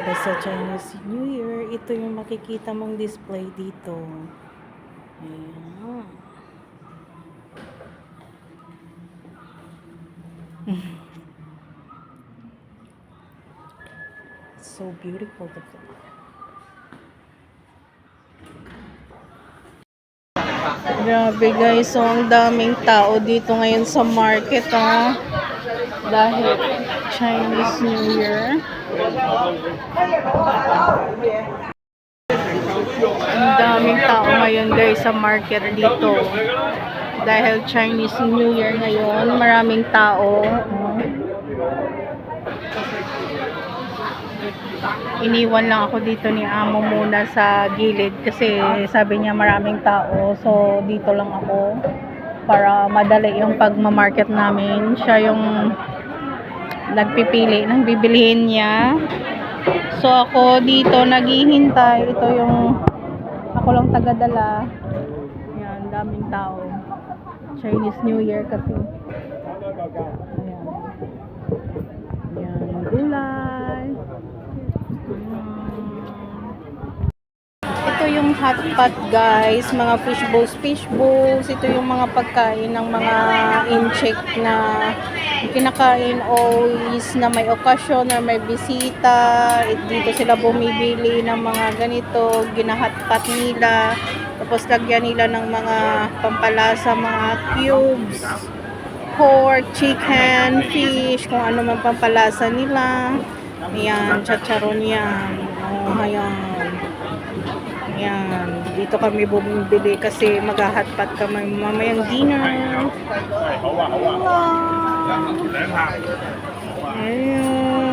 para sa Chinese New Year. Ito yung makikita mong display dito. Ayan. So beautiful. Grabe guys, so ang daming tao dito ngayon sa market dahil Chinese New Year. Ang daming tao ngayon guys sa market dito dahil Chinese New Year ngayon. Maraming tao. Iniwan lang ako dito ni Amo muna sa gilid kasi sabi niya maraming tao, so dito lang ako para madali yung pagmamarket namin. Siya yung nagpipili ng bibilihin niya, so ako dito naghihintay. Ito yung ako lang tagadala. Yan, daming tao. Chinese New Year kasi. Ayan. Yan, gulay. Ito yung hot pot guys, mga fishballs. Ito yung mga pagkain ng mga incheck na kinakain always na may okasyon or may bisita. Dito sila bumibili ng mga ganito, ginahot pot nila. Tapos lagyan nila ng mga pampalasa, mga cubes, pork, chicken, fish, kung ano man pampalasa nila. Ayan, chacharon yan. Oh, ayan. Ayan, dito kami bumibili kasi mag-hotpot kami mamayang dinner. Ayan.